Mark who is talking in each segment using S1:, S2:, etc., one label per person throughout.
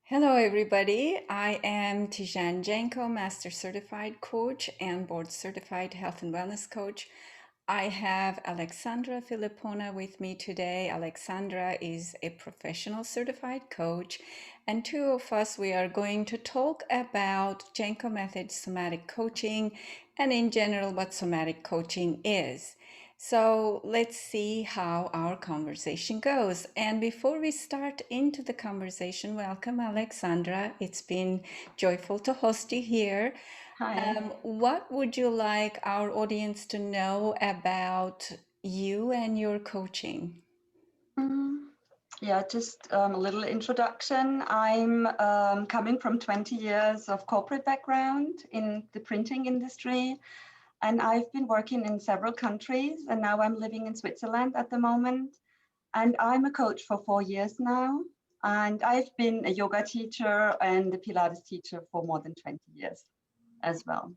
S1: Hello, everybody. I am Tijen Genco, Master Certified Coach and Board Certified Health and Wellness Coach. I have Alexandra Philipona with me today. Alexandra is a professional certified coach, and two of us, we are going to talk about Jenko method somatic coaching and in general what somatic coaching is. So let's see how our conversation goes. And before we start into the conversation, welcome Alexandra. It's been joyful to host you here.
S2: Hi.
S1: What would you like our audience to know about you and your coaching?
S2: Mm, yeah, just a little introduction. I'm coming from 20 years of corporate background in the printing industry, and I've been working in several countries, and now I'm living in Switzerland at the moment. And I'm a coach for 4 years now, and I've been a yoga teacher and a Pilates teacher for more than 20 years as well.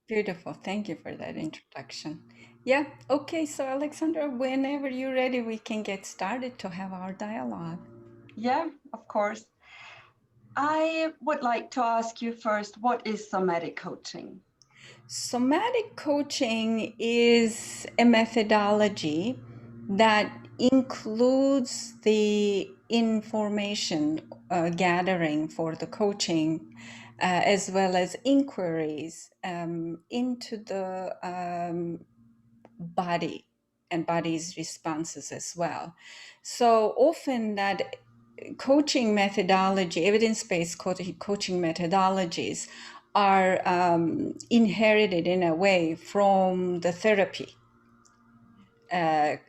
S1: Beautiful. Thank you for that introduction. Yeah. Okay. So, Alexandra, whenever you're ready, we can get started to have our dialogue.
S2: Yeah, of course. I would like to ask you first, what is somatic coaching?
S1: Somatic coaching is a methodology that includes the information gathering for the coaching, as well as inquiries into the body and body's responses as well. So often that coaching methodology, evidence-based coaching methodologies are inherited in a way from the therapy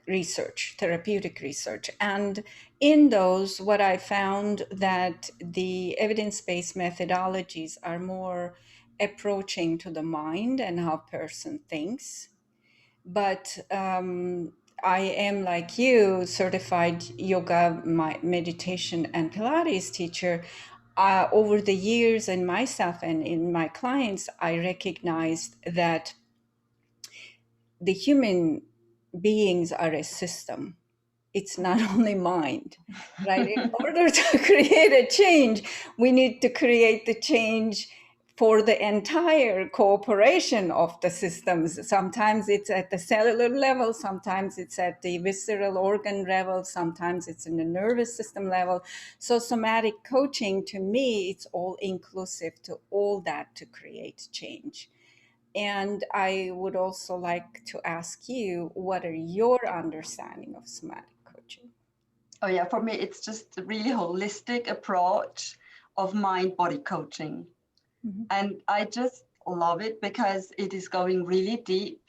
S1: research, therapeutic research. And in those, what I found that the evidence-based methodologies are more approaching to the mind and how a person thinks. But I am, like you, certified yoga, meditation, and Pilates teacher. Over the years, and myself and in my clients, I recognized that the human beings are a system. It's not only mind, right? In order to create a change, we need to create the change for the entire cooperation of the systems. Sometimes it's at the cellular level, sometimes it's at the visceral organ level, sometimes it's in the nervous system level. So somatic coaching, to me, it's all inclusive to all that to create change. And I would also like to ask you, what are your understanding of somatic coaching?
S2: Oh yeah, for me, it's just a really holistic approach of mind-body coaching.
S1: Mhm.
S2: And I just love it because it is going really deep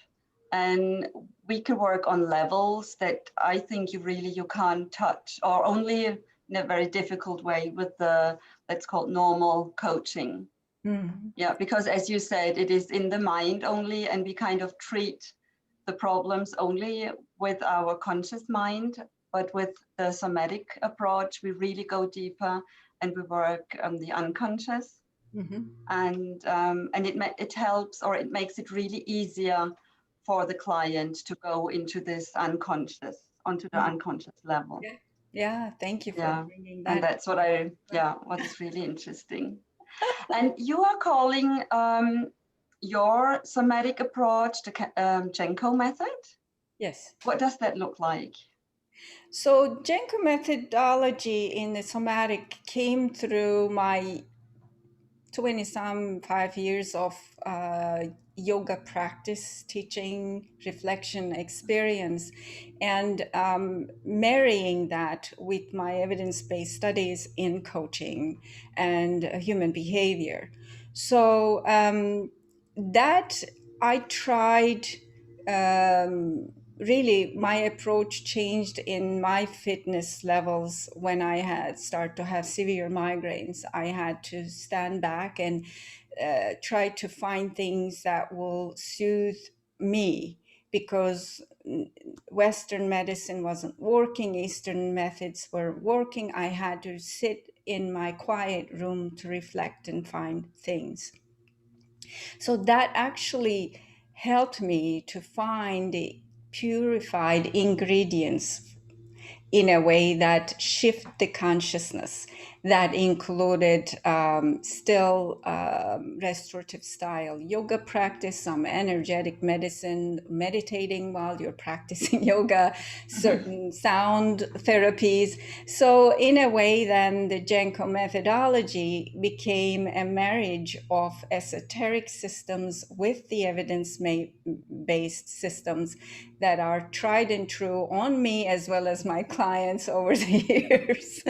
S2: and we can work on levels that I think you can't touch or only in a very difficult way with the, let's call it normal coaching.
S1: Mhm.
S2: Yeah, because as you said, it is in the mind only, and we kind of treat the problems only with our conscious mind. But with the somatic approach, we really go deeper and we work on the unconscious,
S1: Mhm.
S2: and it helps, or it makes it really easier for the client to go into this unconscious, onto the
S1: Mhm.
S2: unconscious level.
S1: Yeah. Yeah. Thank you for
S2: Yeah,
S1: bringing
S2: and
S1: that.
S2: that's what is really interesting. And you are calling your somatic approach the Jenko method.
S1: Yes.
S2: What does that look like?
S1: So Jenko methodology in the somatic came through my 20 some 5 years of yoga practice, teaching, reflection experience, and marrying that with my evidence based studies in coaching and human behavior. So that I tried. Really, my approach changed in my fitness levels when I had start to have severe migraines. I had to stand back and try to find things that will soothe me, because Western medicine wasn't working, Eastern methods were working. I had to sit in my quiet room to reflect and find things. So that actually helped me to find the purified ingredients in a way that shift the consciousness. that included still restorative style yoga practice, some energetic medicine, meditating while you're practicing yoga, certain sound therapies. So in a way, then the Jenko methodology became a marriage of esoteric systems with the evidence-based systems that are tried and true on me as well as my clients over the years.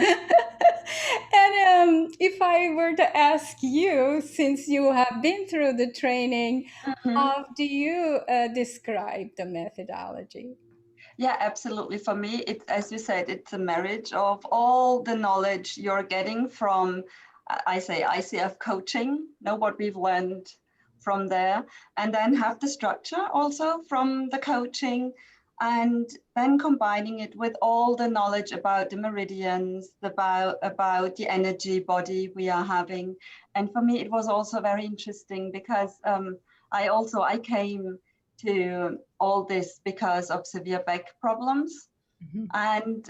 S1: And if I were to ask you, since you have been through the training,
S2: Mhm.
S1: how do you describe the methodology?
S2: Yeah, absolutely. For me, it's, as you said, it's a marriage of all the knowledge you're getting from, I say, ICF coaching, know what we've learned from there, and then have the structure also from the coaching, and then combining it with all the knowledge about the meridians, about the energy body we are having. And for me, it was also very interesting because I came to all this because of severe back problems.
S1: Mhm.
S2: And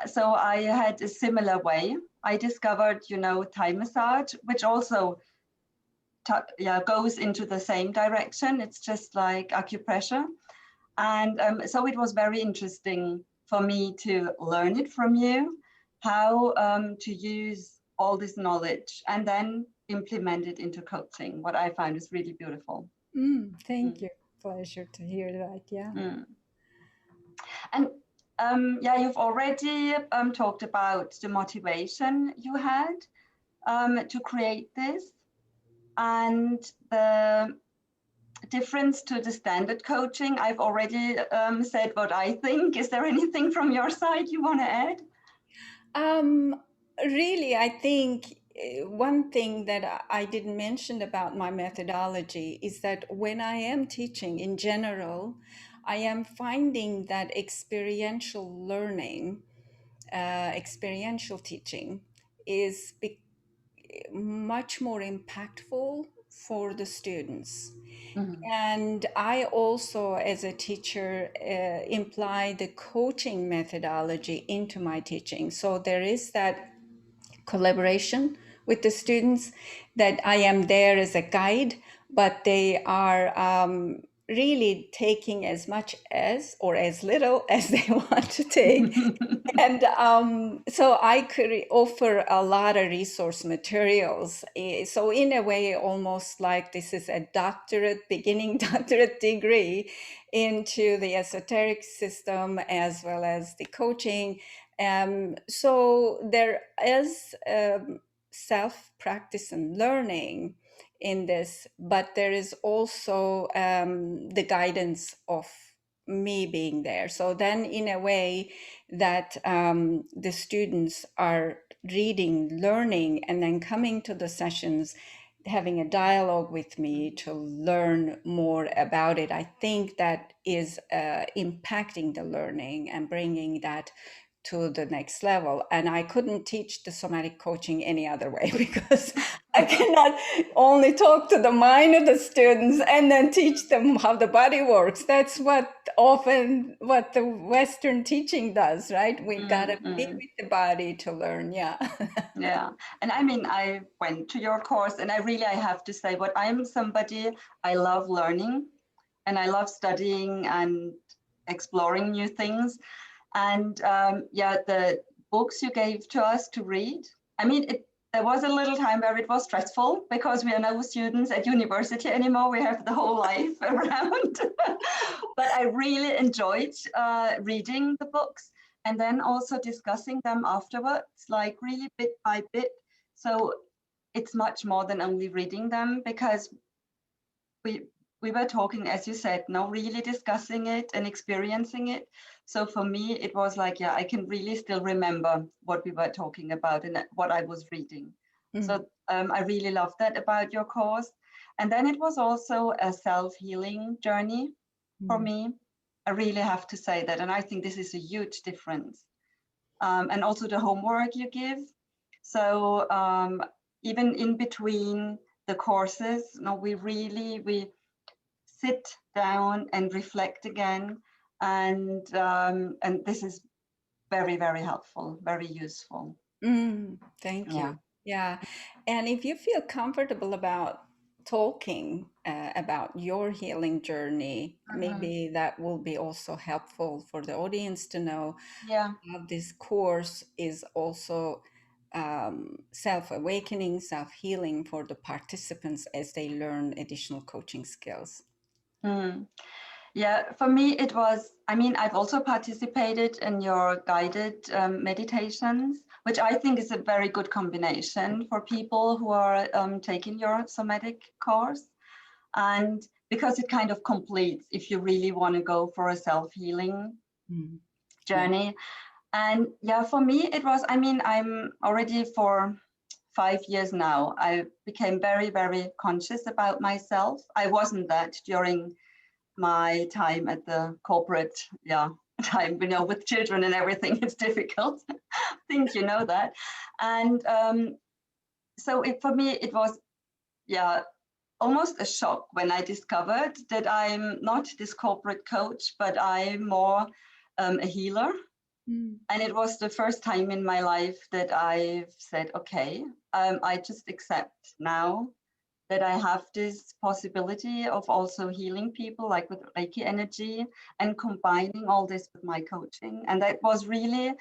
S2: so I had a similar way. I discovered, Thai massage, which also goes into the same direction. It's just like acupressure. And so it was very interesting for me to learn it from you, how to use all this knowledge and then implement it into coaching. What I find is really beautiful.
S1: Thank
S2: Mm,
S1: you. Pleasure to hear that. Yeah.
S2: mm. And yeah, you've already talked about the motivation you had to create this and the difference to the standard coaching. I've already said what I think. Is there anything from your side you want to add?
S1: Um, Really, I think one thing that I didn't mention about my methodology is that when I am teaching in general, I am finding that experiential learning, experiential teaching is much more impactful for the students.
S2: Mhm.
S1: And I also, as a teacher, imply the coaching methodology into my teaching. So there is that collaboration with the students, that I am there as a guide, but they are really taking as much as or as little as they want to take. And so I could offer a lot of resource materials. So in a way, almost like this is a doctorate, beginning doctorate degree into the esoteric system as well as the coaching. So there is self-practice and learning in this, but there is also the guidance of me being there. So then in a way that the students are reading, learning, and then coming to the sessions, having a dialogue with me to learn more about it. I think that is impacting the learning and bringing that to the next level. And I couldn't teach the somatic coaching any other way because I cannot only talk to the mind of the students and then teach them how the body works. That's what the Western teaching does, right? We've got to
S2: Mm,
S1: be
S2: mm.
S1: with the body to learn. Yeah.
S2: Yeah, and I mean, I went to your course, and I have to say, what I'm somebody, I love learning, and I love studying and exploring new things. And yeah, the books you gave to us to read, I mean, there was a little time where it was stressful because we are no students at university anymore. We have the whole life around. But I really enjoyed reading the books and then also discussing them afterwards, like really bit by bit. So it's much more than only reading them because we we were talking, as you said, no, really discussing it and experiencing it. So for me, it was like, yeah, I can really still remember what we were talking about and what I was reading.
S1: Mm,
S2: So I really loved that about your course. And then it was also a self-healing journey for
S1: mm,
S2: me. I really have to say that. And I think this is a huge difference. And also the homework you give. So even in between the courses, we sit down and reflect again, and this is very, very helpful, very useful.
S1: Thank
S2: Yeah.
S1: you. Yeah. And if you feel comfortable about talking about your healing journey,
S2: Mhm.
S1: maybe that will be also helpful for the audience to know
S2: Yeah.
S1: how this course is also self awakening, self healing for the participants as they learn additional coaching skills.
S2: Mm. Yeah, for me, it was, I mean, I've also participated in your guided meditations, which I think is a very good combination for people who are taking your somatic course. And because it kind of completes if you really want to go for a self-healing
S1: Mm. Yeah.
S2: journey. And yeah, for me, it was, I mean, I'm already for 5 years now. I became very, very conscious about myself. I wasn't that during my time at the corporate, time, with children and everything. It's difficult. I think you know that. And so for me, it was, almost a shock when I discovered that I'm not this corporate coach, but I'm more a healer.
S1: Mm.
S2: And it was the first time in my life that I've said, okay, I just accept now that I have this possibility of also healing people, like with Reiki energy, and combining all this with my coaching. And that was really,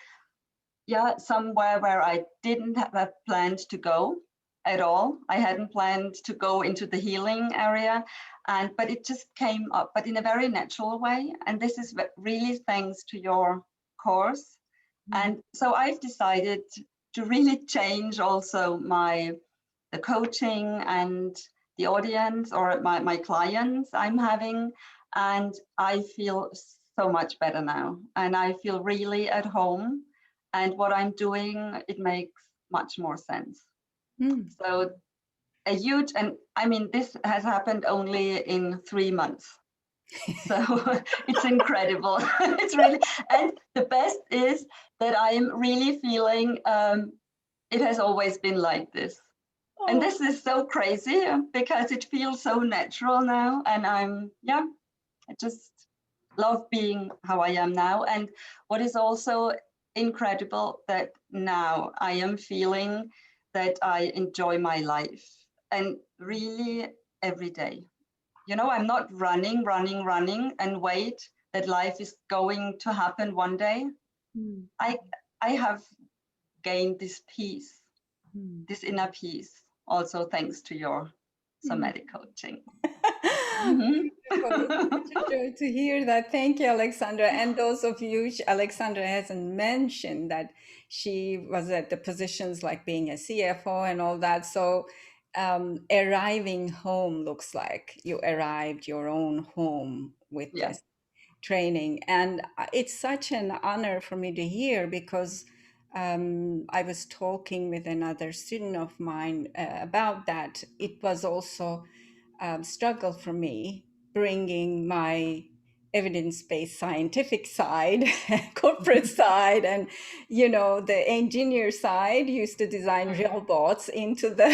S2: somewhere where I didn't have planned to go at all. I hadn't planned to go into the healing area, but it just came up, but in a very natural way. And this is really thanks to your course.
S1: Mm.
S2: And so I've decided to really change also the coaching and the audience or my clients I'm having. And I feel so much better now. And I feel really at home. And what I'm doing, it makes much more sense.
S1: Mm.
S2: So a huge, and I mean, this has happened only in 3 months. So it's incredible. It's really, and the best is that I'm really feeling it has always been like this. And
S1: Oh.
S2: this is so crazy because it feels so natural now. And I just love being how I am now. And what is also incredible that now I am feeling that I enjoy my life and really every day. I'm not running and wait that life is going to happen one day.
S1: Mm.
S2: I I have gained this peace,
S1: Mm.
S2: this inner peace, also thanks to your
S1: Mm.
S2: somatic coaching. Mhm.
S1: Wonderful. It's such a joy to hear that. Thank you, Alexandra. And those of you, Alexandra hasn't mentioned that she was at the positions like being a CFO and all that. So, arriving home looks like you arrived your own home with
S2: Yeah.
S1: this training. And it's such an honor for me to hear because I was talking with another student of mine about that. It was also struggle for me bringing my evidence-based scientific side corporate side and the engineer side used to design
S2: Mm.
S1: robots into the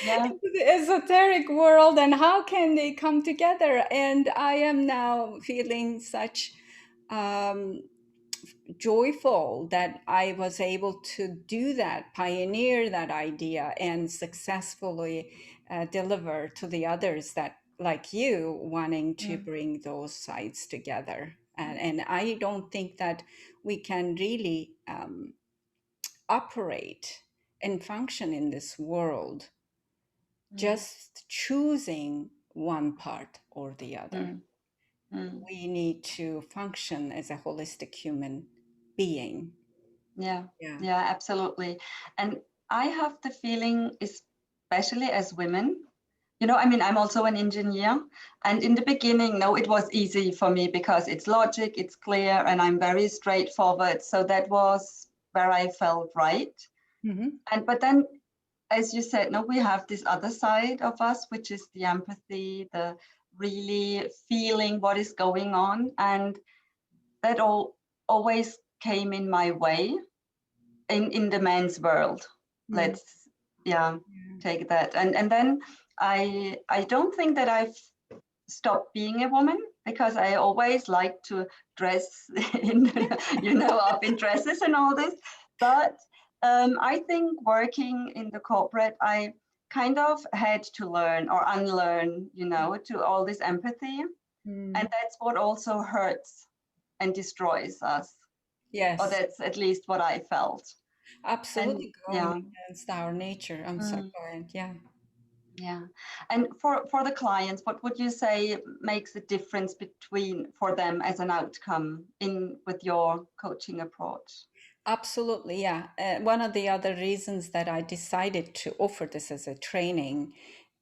S2: Yeah.
S1: into the esoteric world, and how can they come together? And I am now feeling such um, joyful that I was able to do that, pioneer that idea, and successfully deliver to the others that, like you, wanting to
S2: Mm.
S1: bring those sides together. And I don't think that we can really operate and function in this world
S2: Mm.
S1: just choosing one part or the other.
S2: Mm. Mm.
S1: We need to function as a holistic human being.
S2: Yeah.
S1: Yeah.
S2: Yeah, absolutely. And I have the feeling, especially as women, I mean, I'm also an engineer. And in the beginning, no, it was easy for me because it's logic, it's clear, and I'm very straightforward. So that was where I felt right.
S1: Mm-hmm.
S2: But then, as you said, no, we have this other side of us, which is the empathy, the really feeling what is going on. And that always came in my way in the men's world.
S1: Mm.
S2: Let's take that. And then I don't think that I've stopped being a woman because I always like to dress in up in dresses and all this. But I think working in the corporate, I kind of had to learn or unlearn, to all this empathy. And
S1: Mm.
S2: that's what also hurts and destroys us. Or
S1: Yes,
S2: that's at least what I felt. And
S1: absolutely going
S2: yeah.
S1: against our nature. I'm sorry,
S2: Mm,
S1: go ahead. Yeah.
S2: yeah. And for the clients, what would you say makes a difference between for them as an outcome in with your coaching approach?
S1: Absolutely, yeah. One of the other reasons that I decided to offer this as a training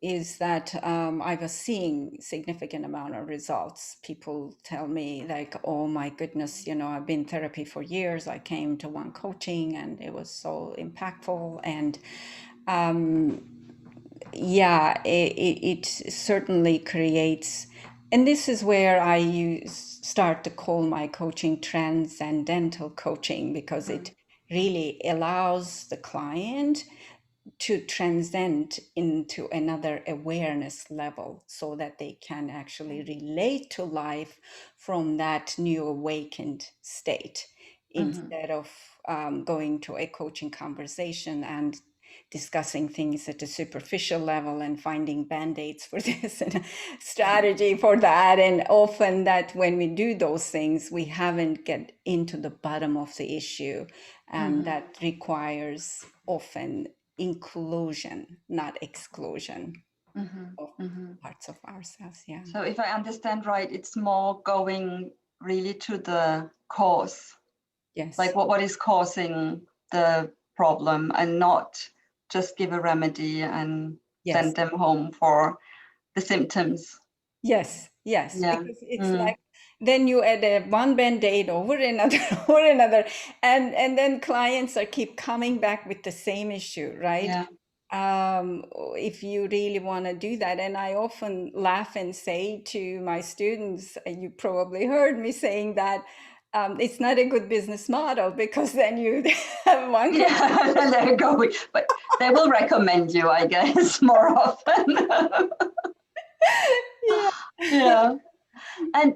S1: is that I was seeing significant amount of results. People tell me like, "Oh my goodness, I've been in therapy for years. I came to one coaching and it was so impactful." And yeah, it certainly creates, and this is where I start to call my coaching transcendental coaching, because
S2: Mm,
S1: it really allows the client to transcend into another awareness level so that they can actually relate to life from that new awakened state,
S2: mm-hmm,
S1: instead of going to a coaching conversation and discussing things at a superficial level and finding band-aids for this and a strategy for that. And often that when we do those things, we haven't get into the bottom of the issue, and
S2: mm-hmm,
S1: that requires often inclusion, not exclusion of
S2: mm-hmm, mm-hmm.
S1: parts of ourselves. Yeah.
S2: So if I understand right, it's more going really to the cause, like
S1: Yes.
S2: what is causing the problem, and not just give a remedy and
S1: Yes.
S2: send them home for the symptoms.
S1: Yes. Yes.
S2: Yeah.
S1: Because it's
S2: Mm.
S1: like then you add a one band-aid over another over another, and then clients are keep coming back with the same issue, right?
S2: Yeah.
S1: um, if you really want to do that. And I often laugh and say to my students, and you probably heard me saying that it's not a good business model, because then you have one coach.
S2: Yeah. They're going, but they will recommend you, I guess, more often.
S1: Yeah.
S2: Yeah. And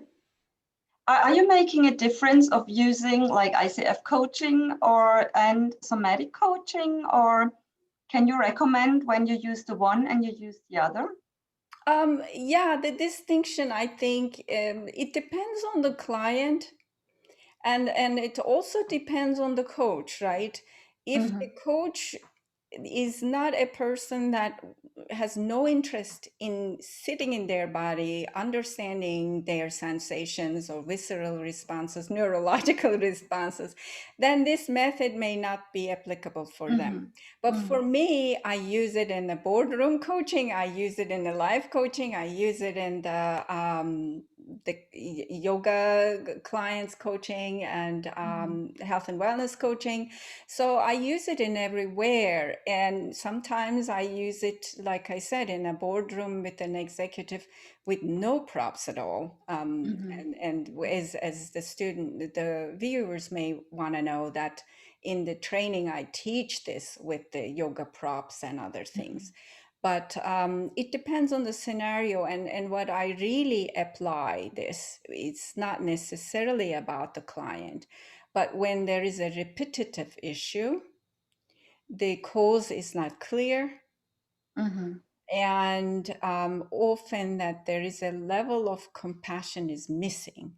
S2: are you making a difference of using like ICF coaching and somatic coaching, or can you recommend when you use the one and you use the other?
S1: Yeah, the distinction, I think, it depends on the client, and it also depends on the coach, right? If
S2: Mm-hmm.
S1: the coach is not a person that has no interest in sitting in their body, understanding their sensations or visceral responses, neurological responses, then this method may not be applicable for them. But
S2: Mm-hmm.
S1: for me, I use it in the boardroom coaching, I use it in the life coaching, I use it in the yoga clients coaching, and
S2: Mm-hmm.
S1: health and wellness coaching. So I use it in everywhere. And sometimes I use it, like I said, in a boardroom with an executive with no props at all.
S2: Mm-hmm.
S1: And as the viewers may want to know that in the training, I teach this with the yoga props and other
S2: Mm-hmm.
S1: things. But it depends on the scenario, and what I really apply this, it's not necessarily about the client, but when there is a repetitive issue, the cause is not clear,
S2: Mm-hmm.
S1: and often that there is a level of compassion is missing.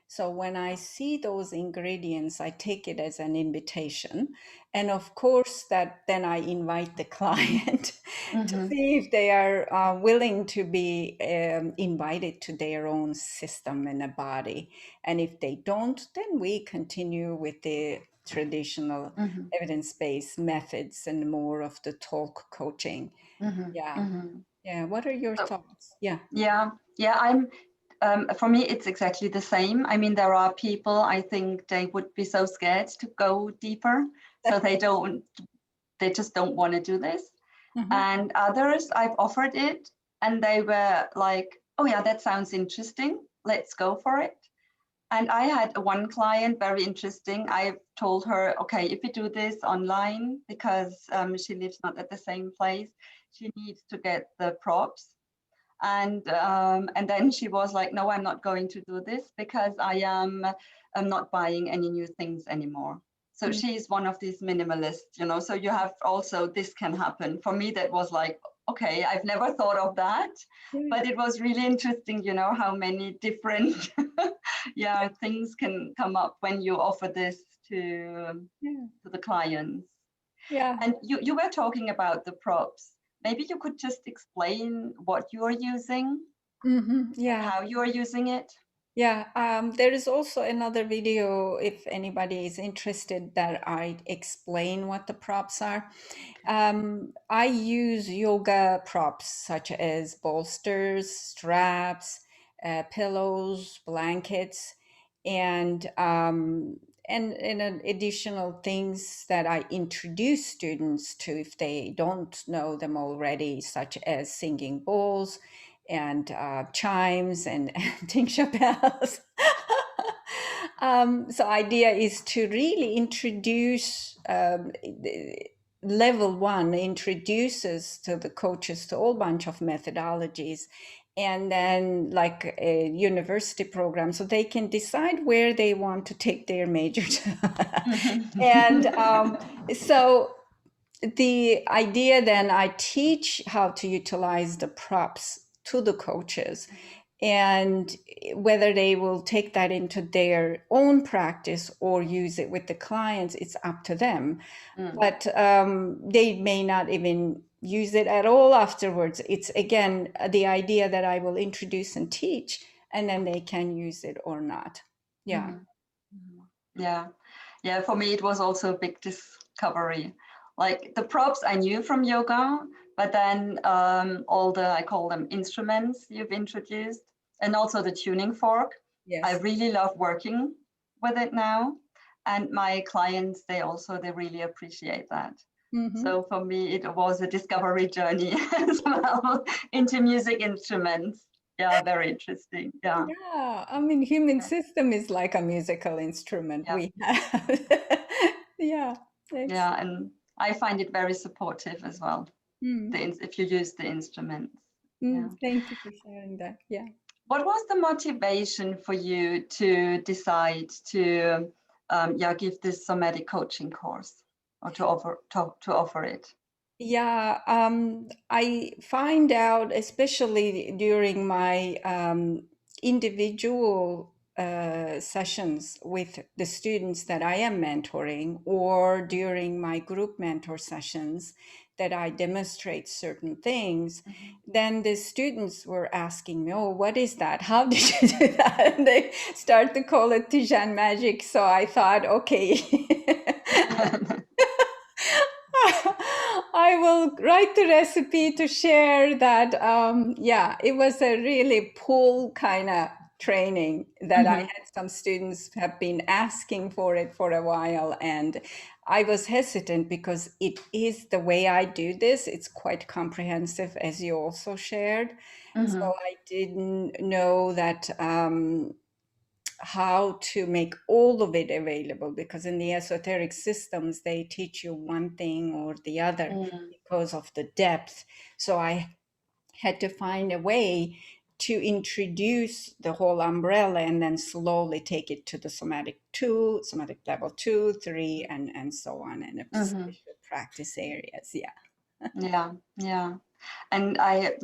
S1: So when I see those ingredients, I take it as an invitation, and of course that then I invite the client to
S2: Mm-hmm.
S1: see if they are willing to be invited to their own system in a body. And if they don't, then we continue with the traditional
S2: Mm-hmm.
S1: evidence-based methods and more of the talk coaching.
S2: Mm-hmm.
S1: Yeah.
S2: Mm-hmm.
S1: Yeah. What are your
S2: So
S1: thoughts? Yeah.
S2: yeah, yeah, for me, it's exactly the same. I mean, there are people, I think they would be so scared to go deeper, so they just don't want to do this.
S1: Mhm.
S2: And others, I've offered it, and they were like, oh yeah, that sounds interesting. Let's go for it. And I had one client, very interesting. I told her, okay, if you do this online, because she lives not at the same place, she needs to get the props. And then she was like, no, I'm not going to do this because I'm not buying any new things anymore. So she's one of these minimalists, you know, so you have also, this can happen. For me, that was like, okay, I've never thought of that,
S1: Yeah.
S2: but it was really interesting, you know, how many different yeah, things can come up when you offer this
S1: Yeah.
S2: to the clients.
S1: Yeah.
S2: And you were talking about the props. Maybe you could just explain what you are using and
S1: Yeah.
S2: how you are using it.
S1: Yeah, there is also another video if anybody is interested that I explain what the props are. I use yoga props such as bolsters, straps, pillows, blankets, and additional things that I introduce students to if they don't know them already, such as singing bowls and chimes and, and tingsha bells. So idea is to really introduce level one introduces to the coaches to a whole bunch of methodologies, and then like a university program so they can decide where they want to take their major to. And so the idea then I teach how to utilize the props to the coaches, and whether they will take that into their own practice or use it with the clients, it's up to them. But they may not even use it at all afterwards. It's again the idea that I will introduce and teach, and then they can use it or not. Yeah.
S2: Yeah. Yeah, for me, it was also a big discovery. Like the props I knew from yoga, but then all the, I call them instruments you've introduced, and also the tuning fork. I
S1: Yes.
S2: really love working with it now. And my clients, they really appreciate that.
S1: Mm-hmm.
S2: So for me, it was a discovery journey as well into music instruments. Yeah, very interesting. Yeah.
S1: Yeah, I mean, human system is like a musical instrument
S2: Yeah.
S1: we have. Yeah, it's,
S2: Yeah, and I find it very supportive as well.
S1: mm,
S2: If you use the instruments. Yeah.
S1: thank you for sharing that. Yeah.
S2: What was the motivation for you to decide to give this somatic coaching course or to offer it?
S1: Yeah, I find out, especially during my individual sessions with the students that I am mentoring, or during my group mentor sessions, that I demonstrate certain things, then the students were asking me, "Oh, what is that? How did you do that?" And they start to call it Tijen magic. So I thought, okay. I will write the recipe to share that. Yeah, it was a really pull kind of training that I
S2: Mhm.
S1: had. Some students have been asking for it for a while, and I was hesitant because it is the way I do this. It's quite comprehensive, as you also shared. So
S2: Mhm.
S1: I didn't know that. How to make all of it available, because in the esoteric systems they teach you one thing or the other
S2: Mm.
S1: because of the depth. So I had to find a way to introduce the whole umbrella and then slowly take it to the somatic 2, somatic level 2, 3, and so on, and
S2: Mhm.
S1: special practice areas. Yeah.
S2: Yeah, yeah. And I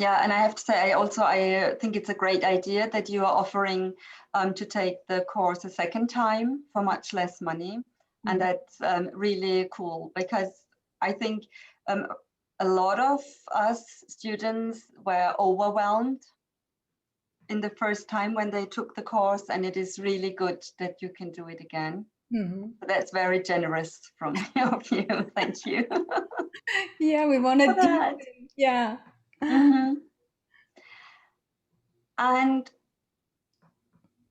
S2: have to say, I think it's a great idea that you are offering to take the course a second time for much less money. And
S1: Mhm.
S2: that's really cool, because I think um, a lot of us students were overwhelmed in the first time when they took the course, and it is really good that you can do it again.
S1: Mhm.
S2: So that's very generous from of you. Thank you
S1: Yeah, we want
S2: for
S1: to
S2: that.
S1: deepen. Yeah.
S2: Mhm. And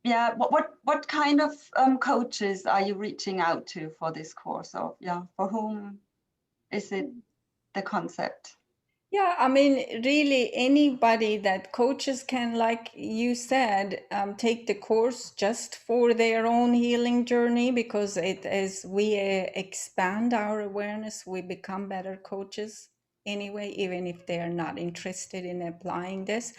S2: yeah, what kind of coaches are you reaching out to for this course? Or yeah, for whom is it the concept?
S1: Yeah, I mean, really, anybody that coaches can, like you said, take the course just for their own healing journey, because it as we expand our awareness, we become better coaches anyway, even if they are not interested in applying this.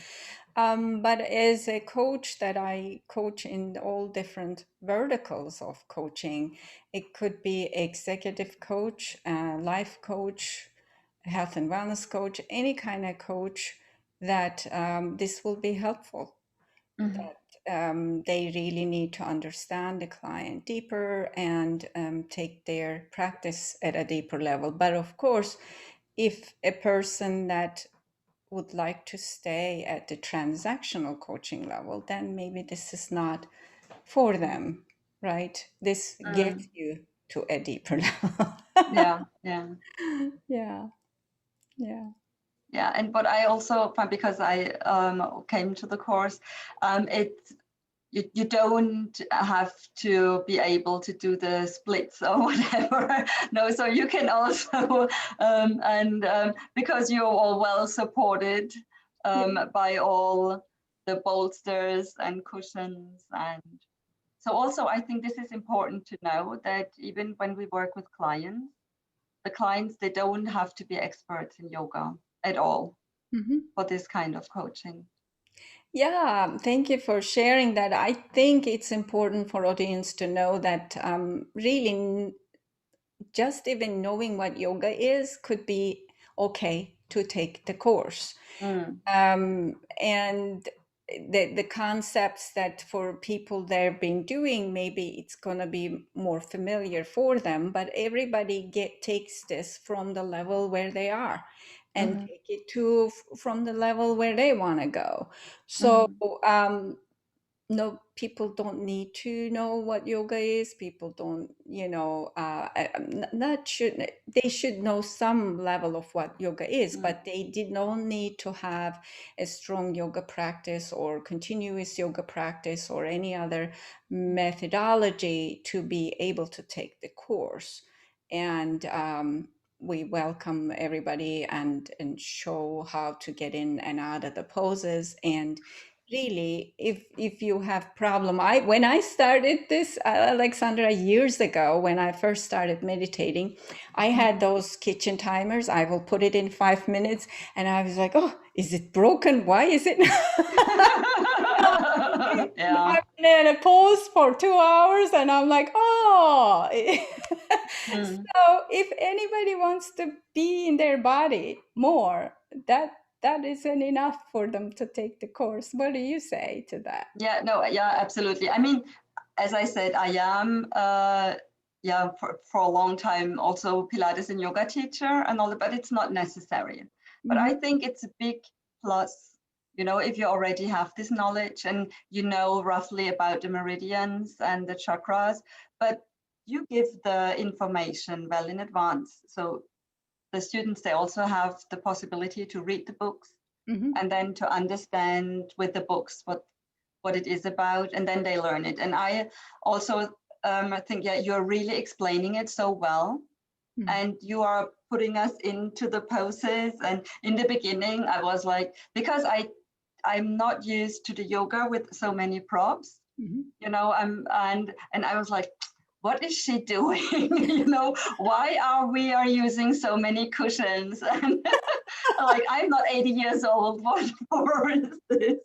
S1: But as a coach that I coach in all different verticals of coaching, it could be executive coach, life coach, health and wellness coach, any kind of coach that this will be helpful.
S2: Mhm.
S1: They really need to understand the client deeper and take their practice at a deeper level. But of course, if a person that would like to stay at the transactional coaching level, then maybe this is not for them, right? This gets
S2: Mm.
S1: you to a deeper level.
S2: Yeah, yeah.
S1: Yeah, yeah.
S2: Yeah, and but I also found, because I came to the course, it you don't have to be able to do the splits or whatever. No, so you can also because you're all well supported by all the bolsters and cushions. And so also I think this is important to know, that even when we work with clients, the clients, they don't have to be experts in yoga at all
S1: Mhm.
S2: for this kind of coaching.
S1: Yeah, thank you for sharing that. I think it's important for audience to know that really just even knowing what yoga is could be okay to take the course.
S2: Mm,
S1: And the concepts that for people they've been doing, maybe it's going to be more familiar for them, but everybody takes this from the level where they are and
S2: mhm,
S1: take it to from the level where they want to go. So
S2: mhm,
S1: no, people don't need to know what yoga is. People don't, not should they should know some level of what yoga is,
S2: mm,
S1: but they did not need to have a strong yoga practice or continuous yoga practice or any other methodology to be able to take the course. And we welcome everybody and show how to get in and out of the poses. And really, if you have problem, I when I started this, Alexandra, years ago, when I first started meditating, I had
S2: mhm.
S1: those kitchen timers. I will put it in 5 minutes, and I was like, oh, is it broken? Why is it
S2: Yeah.
S1: in a pause for 2 hours? And I'm like, oh.
S2: Mm.
S1: So if anybody wants to be in their body more, that that isn't enough for them to take the course. What do you say to that?
S2: Yeah, no, yeah, absolutely. I mean, as I said, I am, yeah, for a long time also Pilates and yoga teacher and all that, but it's not necessary. But I
S1: Hmm.
S2: think it's a big plus, if you already have this knowledge and you know roughly about the meridians and the chakras, but you give the information well in advance. So the students, they also have the possibility to read the books
S1: Hmm.
S2: and then to understand with the books what it is about, and then they learn it. And I also I think, yeah, you're really explaining it so well, and you are putting us into the poses. And in the beginning I was like, because I'm not used to the yoga with so many props,
S1: Hmm.
S2: and I was like, what is she doing? Why are using so many cushions? And like, I'm not 80 years old. What for is this?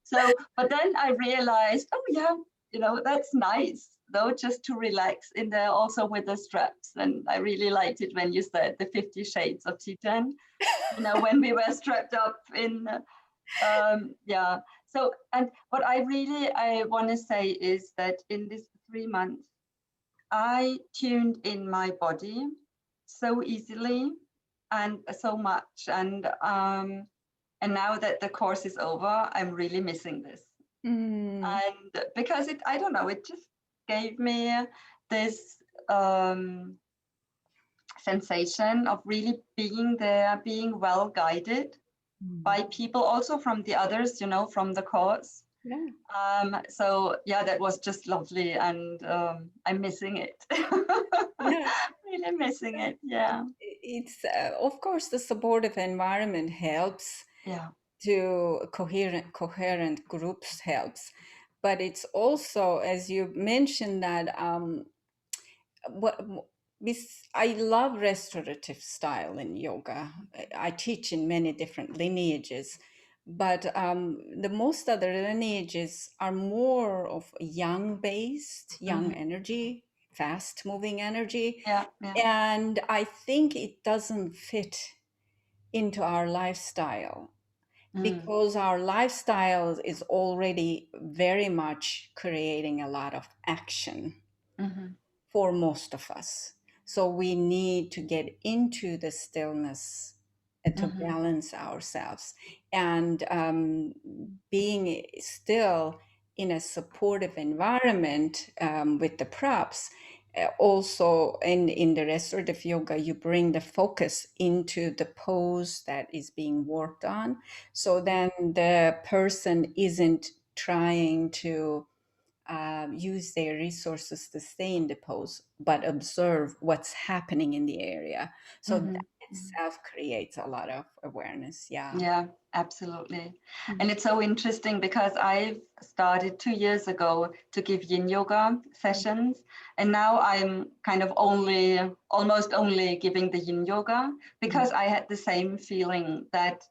S2: So, but then I realized, oh yeah, that's nice though, just to relax in there also with the straps. And I really liked it when you said the 50 shades of Tijen, when we were strapped up in, yeah. So, and what I want to say is that in this 3 months, I tuned in my body so easily and so much. And now that the course is over, I'm really missing this.
S1: Mm.
S2: And because I don't know, it just gave me this sensation of really being there, being well guided by people, also from the others, from the course.
S1: Yeah.
S2: So yeah, that was just lovely, and I'm missing it.
S1: Yeah.
S2: Really missing it. Yeah.
S1: It's of course the supportive environment helps
S2: Yeah.
S1: to coherent groups helps, but it's also, as you mentioned, that what I love restorative style in yoga. I teach in many different lineages, but the most other lineages are more of young based, young
S2: Mm-hmm.
S1: energy, fast moving energy.
S2: Yeah, yeah.
S1: And I think it doesn't fit into our lifestyle
S2: Mm.
S1: because our lifestyle is already very much creating a lot of action
S2: Mm-hmm.
S1: for most of us. So we need to get into the stillness to
S2: Mm-hmm.
S1: balance ourselves. And being still in a supportive environment with the props. Also, in the restorative yoga, you bring the focus into the pose that is being worked on. So then the person isn't trying to use their resources to stay in the pose, but observe what's happening in the area. So
S2: Mm-hmm.
S1: that itself creates a lot of awareness. Yeah.
S2: Yeah, absolutely. And
S1: Mhm.
S2: it's so interesting because I've started 2 years ago to give Yin Yoga sessions. And now I'm kind of almost only giving the Yin Yoga
S1: Mhm.
S2: because I had the same feeling that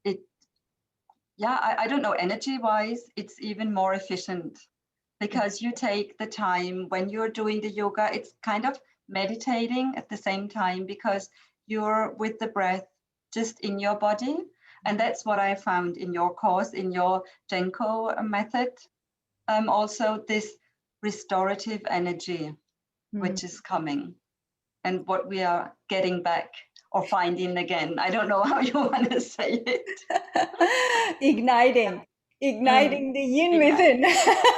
S2: it, yeah, I don't know, energy wise, it's even more efficient because you take the time when you're doing the yoga, it's kind of meditating at the same time because you're with the breath just in your body. And that's what I found in your course, in your Jenko method. Also, this restorative energy
S1: Mhm.
S2: which is coming and what we are getting back or finding again. I don't know how you want to say it.
S1: igniting,
S2: Mm,
S1: igniting the yin
S2: ignite.
S1: within.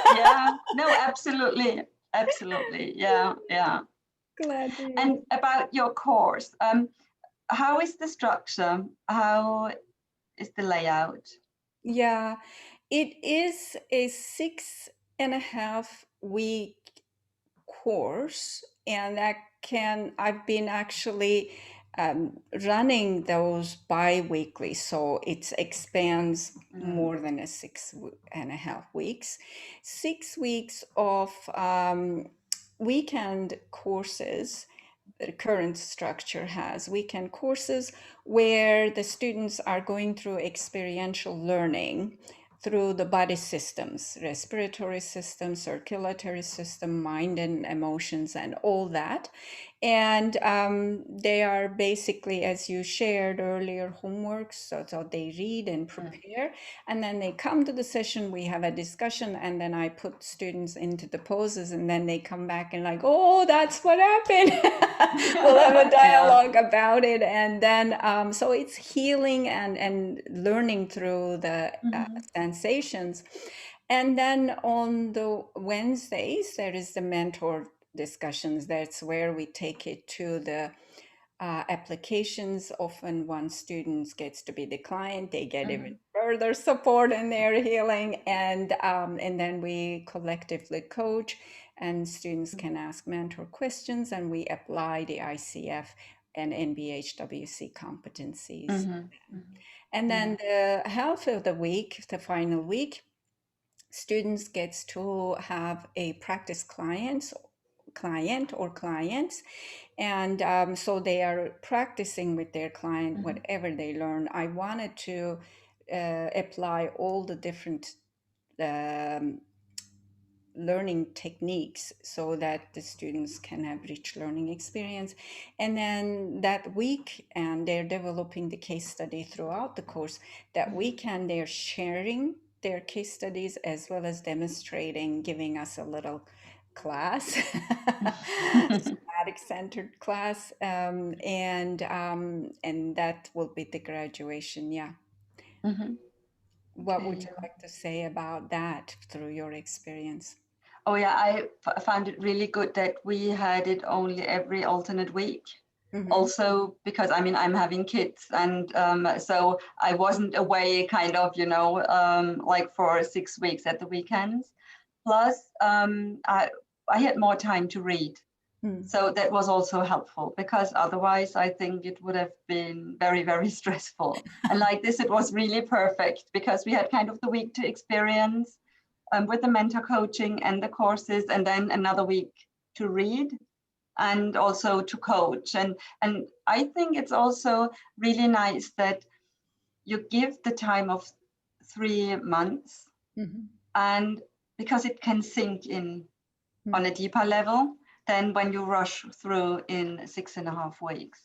S2: Yeah, no, absolutely. Absolutely. Yeah, yeah.
S1: Glad to hear
S2: And
S1: that.
S2: about your course, how is the structure? How is the layout?
S1: Yeah, it is a 6.5 week course, and that can, I've been actually running those bi-weekly, so it expands
S2: Mm,
S1: more than a 6.5 weeks. 6 weeks of weekend courses. The current structure has weekend courses where the students are going through experiential learning through the body systems, respiratory system, circulatory system, mind and emotions, and all that. And they are basically, as you shared earlier, homeworks. So they read and
S2: mm.
S1: prepare, and then they come to the session. We have a discussion, and then I put students into the poses, and then they come back and like, oh, that's what happened. We'll have a
S2: Yeah.
S1: dialogue about it, and then so it's healing and learning through the
S2: Mhm,
S1: sensations. And then on the Wednesdays, there is the mentor discussions. That's where we take it to the applications. Often one student gets to be the client, they get even
S2: mhm,
S1: further support in their healing, and then we collectively coach, and students can ask mentor questions, and we apply the ICF and NBC-HWC competencies.
S2: mhm,
S1: And then
S2: mhm,
S1: the half of the week, the final week, students gets to have a practice client or clients, and so they are practicing with their client
S2: mhm,
S1: whatever they learn. I wanted to apply all the different um, learning techniques so that the students can have rich learning experience. And then that week, and they're developing the case study throughout the course, that
S2: mhm,
S1: weekend they're sharing their case studies as well as demonstrating, giving us a little class,
S2: mhm.
S1: somatic centered class, and that will be the graduation. Yeah.
S2: Mhm.
S1: What would
S2: Okay.
S1: you like to say about that through your experience?
S2: Oh yeah, I found it really good that we had it only every alternate week.
S1: Mm-hmm.
S2: Also, because I mean, I'm having kids, and so I wasn't away kind of, like for 6 weeks at the weekends. Plus, I had more time to read.
S1: Mm.
S2: So that was also helpful because otherwise I think it would have been very, very stressful. And like this, it was really perfect because we had kind of the week to experience with the mentor coaching and the courses, and then another week to read and also to coach. And I think it's also really nice that you give the time of 3 months,
S1: Mhm.
S2: and because it can sink in on
S1: Mm.
S2: a deeper level than when you rush through in 6.5 weeks.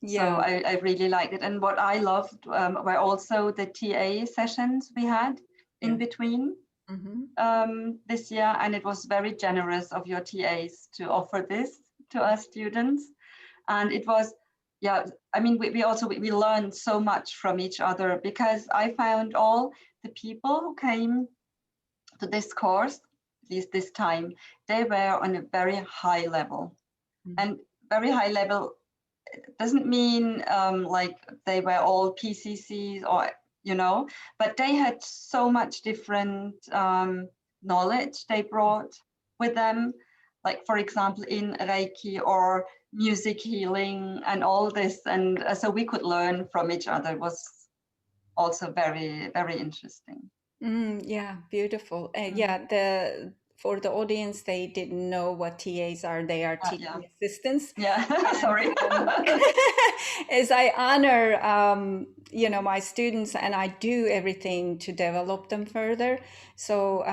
S2: So
S1: Yeah.
S2: I really liked it. And what I loved were also the TA sessions we had in
S1: Yeah.
S2: between
S1: Mhm.
S2: this year. And it was very generous of your TAs to offer this to us students. And it was, yeah, I mean, we learned so much from each other, because I found all the people who came to this course, at least this time, they were on a very high level.
S1: Mm.
S2: And very high level doesn't mean like they were all PCCs or, but they had so much different knowledge they brought with them. Like, for example, in Reiki or music healing and all this. And so we could learn from each other. It was also very, very interesting.
S1: Yeah, beautiful.
S2: Mm.
S1: Yeah, the for the audience, they didn't know what TAs are. They are
S2: Yeah.
S1: teaching assistants.
S2: Yeah.
S1: And
S2: Sorry.
S1: as I honor, my students, and I do everything to develop them further. So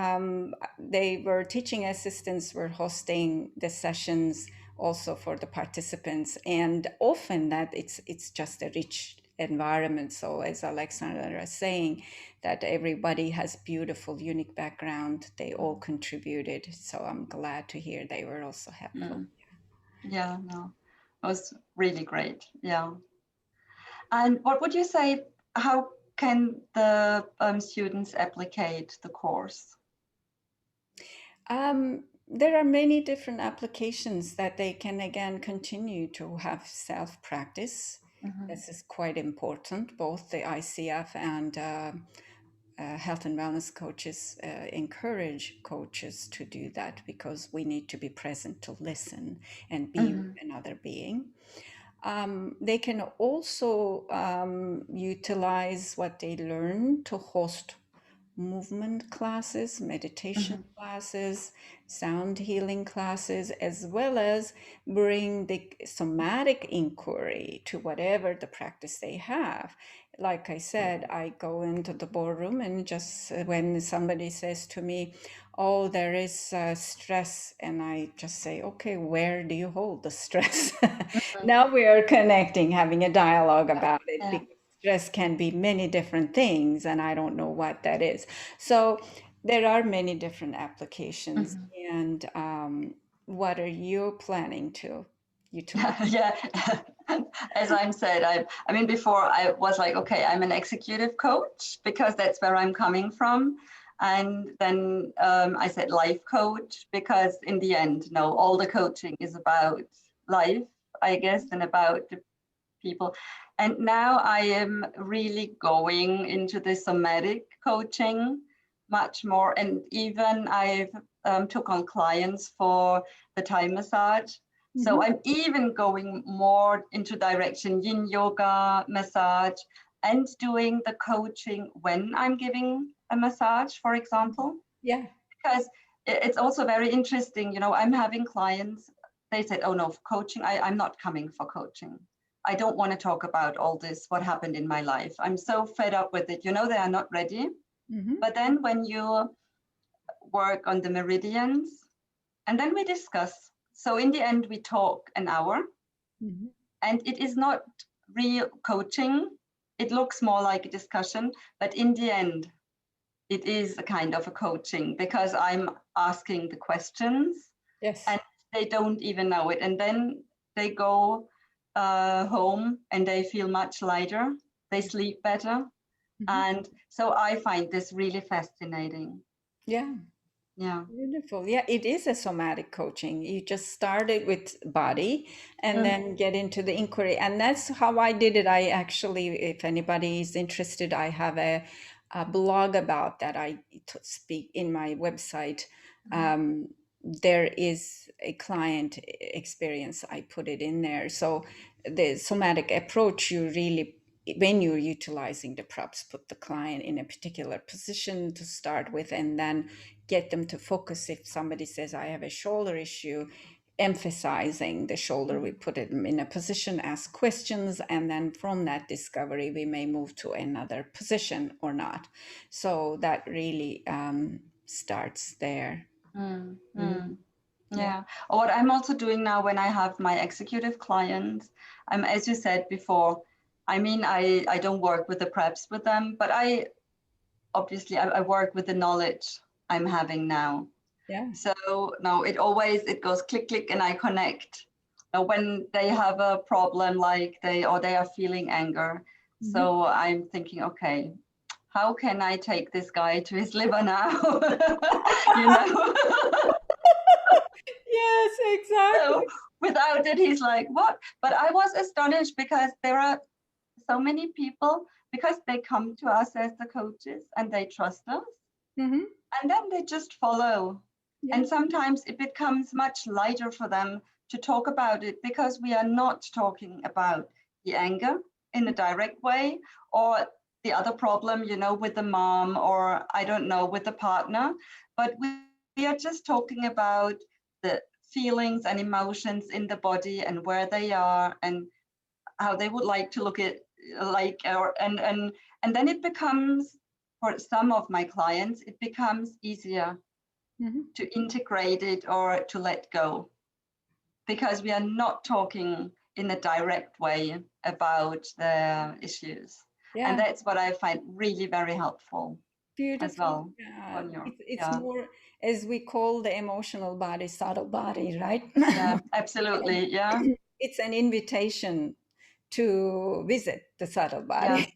S1: they were teaching assistants, were hosting the sessions also for the participants, and often that it's just a rich environment. So as Alexandra was saying, that everybody has beautiful, unique background. They all contributed. So I'm glad to hear they were also helpful.
S2: Mm. Yeah, no, it was really great. Yeah. And what would you say, how can the students applicate the course?
S1: There are many different applications that they can again continue to have self practice.
S2: Mhm,
S1: This is quite important. Both the ICF and health and wellness coaches encourage coaches to do that, because we need to be present to listen and be with
S2: mhm,
S1: another being. They can also utilize what they learn to host movement classes, meditation
S2: mhm,
S1: classes, sound healing classes, as well as bring the somatic inquiry to whatever the practice they have. Like I said, I go into the boardroom, and just when somebody says to me, "Oh, there is stress," and I just say, "Okay, where do you hold the stress?"
S2: mhm.
S1: Now we are connecting, having a dialogue
S2: Yeah,
S1: about it,
S2: yeah,
S1: because stress can be many different things, and I don't know what that is. So there are many different applications.
S2: mhm.
S1: And what are you planning to utilize?
S2: Yeah. As I'm said, I mean, before I was like, okay, I'm an executive coach because that's where I'm coming from. And then I said life coach because in the end, no, all the coaching is about life, I guess, and about the people. And now I am really going into the somatic coaching much more. And even I've took on clients for the Thai massage. So
S1: Mhm.
S2: I'm even going more into direction Yin Yoga massage and doing the coaching when I'm giving a massage, for example,
S1: Yeah.
S2: because it's also very interesting. I'm having clients, they said, oh no, for coaching, I'm not coming for coaching. I don't want to talk about all this, what happened in my life. I'm so fed up with it. They are not ready.
S1: Hmm.
S2: But then when you work on the meridians, and then we discuss. So in the end, we talk an hour,
S1: Hmm.
S2: and it is not real coaching. It looks more like a discussion, but in the end, it is a kind of a coaching because I'm asking the questions
S1: Yes.
S2: and they don't even know it. And then they go home and they feel much lighter. They sleep better.
S1: Hmm.
S2: And so I find this really fascinating.
S1: Yeah.
S2: Yeah.
S1: Beautiful. Yeah, it is a somatic coaching. You just start it with body and
S2: Mm,
S1: then get into the inquiry. And that's how I did it. I actually, if anybody is interested, I have a blog about that. I speak in my website.
S2: mhm,
S1: There is a client experience. I put it in there. So the somatic approach, you really, when you're utilizing the props, put the client in a particular position to start with, and then get them to focus. If somebody says, I have a shoulder issue, emphasizing the shoulder. We put it in a position, ask questions, and then from that discovery, we may move to another position or not. So that really starts there.
S2: Mm,
S1: Mm.
S2: mm. Yeah. What I'm also doing now when I have my executive clients, as you said before, I mean, I don't work with the preps with them, but I obviously I work with the knowledge I'm having now.
S1: Yeah.
S2: So no, it goes click, click, and I connect. Now, when they have a problem, like they are feeling anger.
S1: Mm-hmm.
S2: So I'm thinking, okay, how can I take this guy to his liver now? You know?
S1: Yes, exactly.
S2: So without it, he's like, what? But I was astonished because there are so many people, because they come to us as the coaches and they trust us,
S1: Mm-hmm.
S2: and then they just follow.
S1: Yeah.
S2: And sometimes it becomes much lighter for them to talk about it because we are not talking about the anger in a direct way or the other problem, you know, with the mom or I don't know, with the partner, but we are just talking about the feelings and emotions in the body and where they are and how they would like to look at like or and then it becomes, for some of my clients, it becomes easier
S1: Mm-hmm.
S2: to integrate it or to let go because we are not talking in a direct way about the issues. And
S1: Yeah.
S2: that's what I find really very helpful as
S1: Beautiful.
S2: well
S1: Yeah.
S2: on your,
S1: It's
S2: yeah,
S1: more, as we call the emotional body, subtle body, right?
S2: yeah, absolutely, yeah,
S1: It's an invitation to visit the subtle
S2: yeah.
S1: body.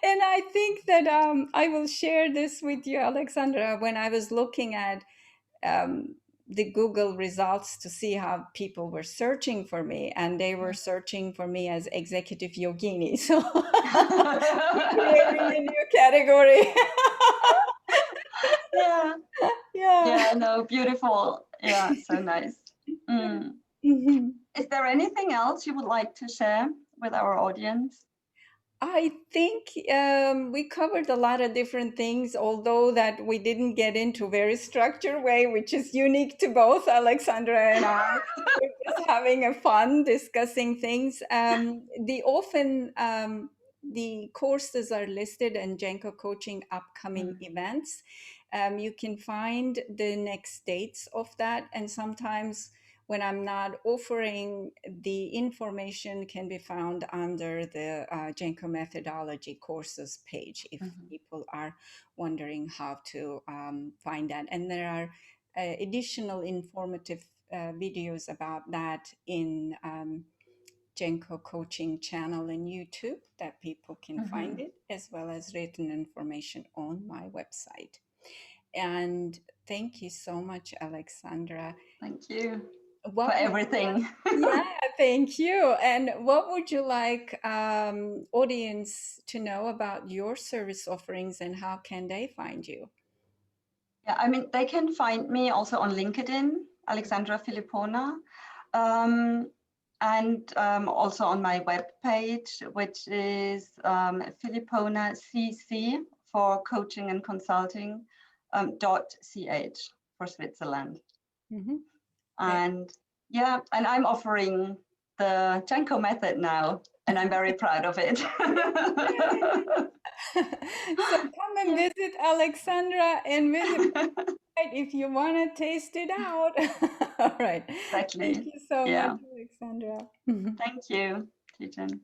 S1: And I think that I will share this with you, Alexandra. When I was looking at the Google results to see how people were searching for me, and they were searching for me as executive yogini. So clearly a new category.
S2: Yeah,
S1: Yeah.
S2: yeah, no, beautiful. Yeah, so nice. Mm.
S1: Mhm.
S2: Is there anything else you would like to share with our audience?
S1: I think we covered a lot of different things, although that we didn't get into very structured way, which is unique to both Alexandra and I. We're just having a fun discussing things. The courses are listed in Jenko coaching upcoming
S2: Mm,
S1: events. You can find the next dates of that, and sometimes when I'm not offering, the information can be found under the Jenko methodology courses page if
S2: mhm,
S1: people are wondering how to find that. And there are additional informative videos about that in Jenko coaching channel in YouTube that people can find
S2: mhm.
S1: it, as well as written information on my website. And thank you so much, Alexandra.
S2: Thank you for
S1: What would you
S2: everything.
S1: like? Yeah, thank you. And what would you like audience to know about your service offerings and how can they find you?
S2: Yeah, I mean, they can find me also on LinkedIn, Alexandra Philipona, um, and also on my webpage, which is Philipona CC for coaching and consulting .ch for Switzerland.
S1: Mhm.
S2: And yeah, and I'm offering the Jenko method now, and I'm very proud of it.
S1: So come and
S2: Yeah.
S1: visit Alexandra and visit if you want to taste it out. All right. Thank
S2: Exactly.
S1: you so much,
S2: Yeah.
S1: Alexandra.
S2: Thank you, Tijen.